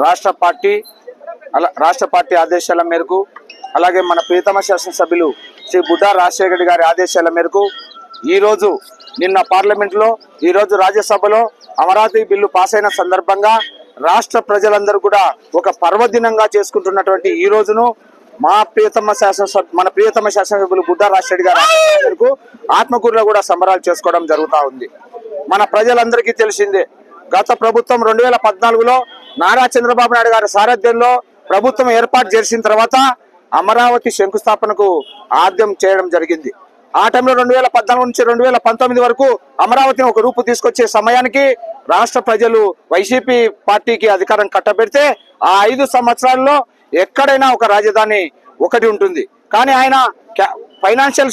రాష్ట్ర పార్టీ ఆదేశాల మేరకు అలాగే మన ప్రియతమ శాసనసభ్యులు శ్రీ బుడ్డా రాజశేఖర్ గారి ఆదేశాల మేరకు ఈరోజు నిన్న పార్లమెంట్లో ఈరోజు రాజ్యసభలో అమరావతి బిల్లు పాస్ అయిన సందర్భంగా రాష్ట్ర ప్రజలందరూ కూడా ఒక పర్వదినంగా చేసుకుంటున్నటువంటి ఈ రోజును మన ప్రియతమ శాసనసభ్యులు బుడ్డా రాజశేఖర్ గారి ఆదేశాల మేరకు ఆత్మకూరులో కూడా సంబరాలు చేసుకోవడం జరుగుతూ ఉంది. మన ప్రజలందరికీ తెలిసిందే, గత ప్రభుత్వం 2014లో నారా చంద్రబాబు నాయుడు గారి సారథ్యంలో ప్రభుత్వం ఏర్పాటు చేసిన తర్వాత అమరావతి శంకుస్థాపనకు ఆద్యం చేయడం జరిగింది. ఆ టైంలో 2014 నుంచి 2019 వరకు అమరావతిని ఒక రూపు తీసుకొచ్చే సమయానికి రాష్ట్ర ప్రజలు వైసీపీ పార్టీకి అధికారం కట్టబెడితే ఆ 5 సంవత్సరాల్లో ఎక్కడైనా ఒక రాజధాని ఒకటి ఉంటుంది. కానీ ఆయన ఫైనాన్షియల్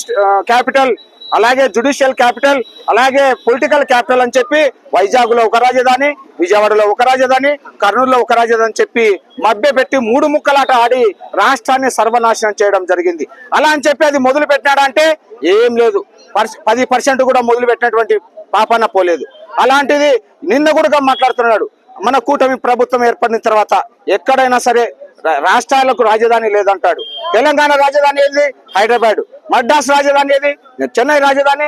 క్యాపిటల్, అలాగే జ్యుడిషియల్ క్యాపిటల్, అలాగే పొలిటికల్ క్యాపిటల్ అని చెప్పి వైజాగ్లో ఒక రాజధాని, విజయవాడలో ఒక రాజధాని, కర్నూలులో ఒక రాజధాని చెప్పి మభ్యపెట్టి 3 ముక్కలాట ఆడి రాష్ట్రాన్ని సర్వనాశనం చేయడం జరిగింది. అలా అని చెప్పి అది మొదలు పెట్టినాడంటే ఏం లేదు, 10% కూడా మొదలు పెట్టినటువంటి పాపన పోలేదు. అలాంటిది నిన్న కూడా మాట్లాడుతున్నాడు, మన కూటమి ప్రభుత్వం ఏర్పడిన తర్వాత ఎక్కడైనా సరే రాష్ట్రాలకు రాజధాని లేదంటాడు. తెలంగాణ రాజధాని ఏది? హైదరాబాద్. మద్రాసు రాజధాని ఏది? చెన్నై రాజధాని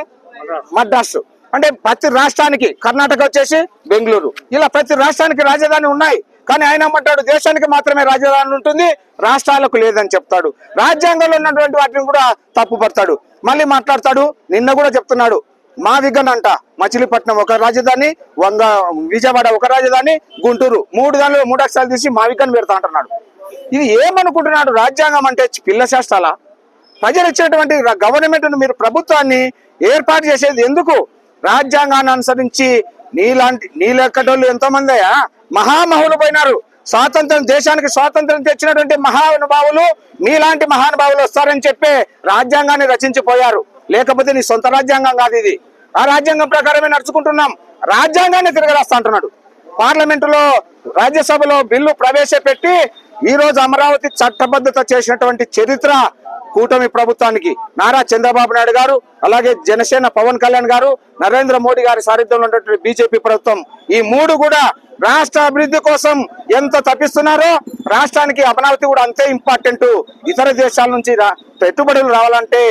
మద్రాసు. అంటే ప్రతి రాష్ట్రానికి, కర్ణాటక వచ్చేసి బెంగళూరు, ఇలా ప్రతి రాష్ట్రానికి రాజధాని ఉన్నాయి. కానీ ఆయన ఏమంటాడు, దేశానికి మాత్రమే రాజధాని ఉంటుంది, రాష్ట్రాలకు లేదని చెప్తాడు. రాజ్యాంగంలో ఉన్నటువంటి వాటిని కూడా తప్పుపడతాడు. మళ్ళీ మాట్లాడతాడు, నిన్న కూడా చెప్తున్నాడు, మా విగన్ అంట మచిలీపట్నం ఒక రాజధాని, విజయవాడ ఒక రాజధాని, గుంటూరు, 3 అక్షరాలు తీసి మా విగన్ పెడతా అంటున్నాడు. ఇది ఏమనుకుంటున్నాడు? రాజ్యాంగం అంటే పిల్ల శాస్త్రాల? ప్రజలు ఇచ్చినటువంటి గవర్నమెంట్ మీరు ప్రభుత్వాన్ని ఏర్పాటు చేసేది ఎందుకు? రాజ్యాంగాన్ని అనుసరించి నీలెక్కటోళ్ళు ఎంతో మంది మహామహులు పోయినారు. దేశానికి స్వాతంత్రం తెచ్చినటువంటి మహానుభావులు, మీలాంటి మహానుభావులు వస్తారని చెప్పి రాజ్యాంగాన్ని రచించిపోయారు. లేకపోతే నీ సొంత రాజ్యాంగం కాదు ఇది. ఆ రాజ్యాంగం ప్రకారమే నడుచుకుంటున్నాం. రాజ్యాంగాన్ని తిరగరాస్తా అంటున్నాడు. పార్లమెంటులో, రాజ్యసభలో బిల్లు ప్రవేశపెట్టి ఈ రోజు అమరావతి చట్టబద్ధత చేసినటువంటి చరిత్ర కూటమి ప్రభుత్వానికి నారా చంద్రబాబు నాయుడు గారు, అలాగే జనసేన పవన్ కళ్యాణ్ గారు, నరేంద్ర మోడీ గారి సారథ్యంలో ఉన్నటువంటి బీజేపీ ప్రభుత్వం, ఈ 3 కూడా రాష్ట్ర అభివృద్ధి కోసం ఎంత తప్పిస్తున్నారో రాష్ట్రానికి అమరావతి కూడా అంతే ఇంపార్టెంట్. ఇతర దేశాల నుంచి పెట్టుబడులు రావాలంటే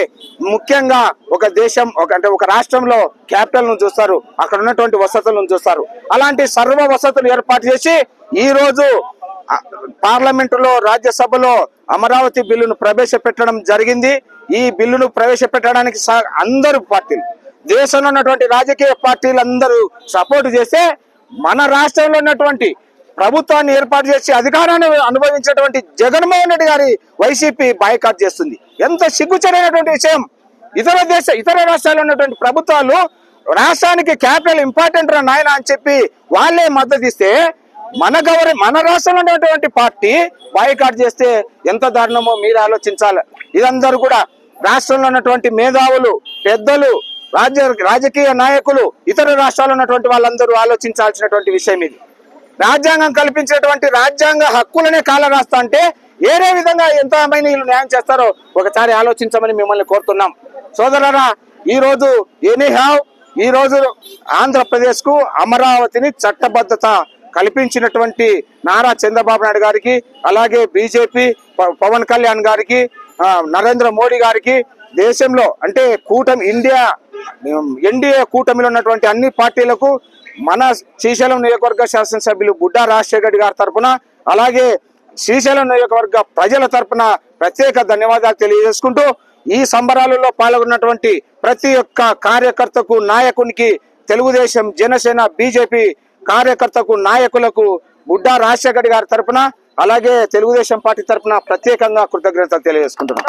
ముఖ్యంగా ఒక రాష్ట్రంలో క్యాపిటల్ ను చూస్తారు, అక్కడ ఉన్నటువంటి వసతులను చూస్తారు. అలాంటి సర్వ వసతులు ఏర్పాటు చేసి ఈ రోజు పార్లమెంటులో, రాజ్యసభలో అమరావతి బిల్లును ప్రవేశపెట్టడం జరిగింది. ఈ బిల్లును ప్రవేశపెట్టడానికి అందరూ పార్టీలు, దేశంలో ఉన్నటువంటి రాజకీయ పార్టీలు అందరూ సపోర్ట్ చేస్తే మన రాష్ట్రంలో ఉన్నటువంటి ప్రభుత్వాన్ని ఏర్పాటు చేసి అధికారాన్ని అనుభవించినటువంటి జగన్మోహన్ రెడ్డి గారి వైసీపీ బాయ్కాట్ చేస్తుంది. ఎంత సిగ్గుచేటైనటువంటి విషయం! ఇతర రాష్ట్రాల్లో ఉన్నటువంటి ప్రభుత్వాలు రాష్ట్రానికి క్యాపిటల్ ఇంపార్టెంట్ రా నాయన అని చెప్పి వాళ్ళే మద్దతు ఇస్తే మన రాష్ట్రంలో ఉన్నటువంటి పార్టీ బాయ్కాట్ చేస్తే ఎంత దారుణమో మీరు ఆలోచించాలి. ఇదందరూ కూడా రాష్ట్రంలో ఉన్నటువంటి మేధావులు, పెద్దలు, రాజకీయ నాయకులు, ఇతర రాష్ట్రాల్లో ఉన్నటువంటి వాళ్ళందరూ ఆలోచించాల్సినటువంటి విషయం ఇది. రాజ్యాంగం కల్పించినటువంటి రాజ్యాంగ హక్కులనే కాల రాస్తా అంటే ఏదే విధంగా ఎంతమంది వీళ్ళు న్యాయం చేస్తారో ఒకసారి ఆలోచించమని మిమ్మల్ని కోరుతున్నాం. సోదరులారా, ఈ రోజు ఆంధ్రప్రదేశ్ కు అమరావతిని చట్టబద్ధత కల్పించినటువంటి నారా చంద్రబాబు నాయుడు గారికి, అలాగే బీజేపీ పవన్ కళ్యాణ్ గారికి, నరేంద్ర మోడీ గారికి, దేశంలో అంటే ఎన్డీఏ కూటమిలో ఉన్నటువంటి అన్ని పార్టీలకు, మన శ్రీశైలం నియోజకవర్గ శాసనసభ్యులు బుడ్డా రాజశేఖర్ గారి తరఫున, అలాగే శ్రీశైలం నియోజకవర్గ ప్రజల తరఫున ప్రత్యేక ధన్యవాదాలు తెలియజేసుకుంటూ, ఈ సంబరాలలో పాల్గొన్నటువంటి ప్రతి ఒక్క కార్యకర్తకు, నాయకునికి, తెలుగుదేశం, జనసేన, బీజేపీ కార్యకర్తకు, నాయకులకు బుడ్డా రాజశేఖర్ గారి తరఫున, అలాగే తెలుగుదేశం పార్టీ తరఫున ప్రత్యేకంగా కృతజ్ఞతలు తెలియజేసుకుంటున్నాం.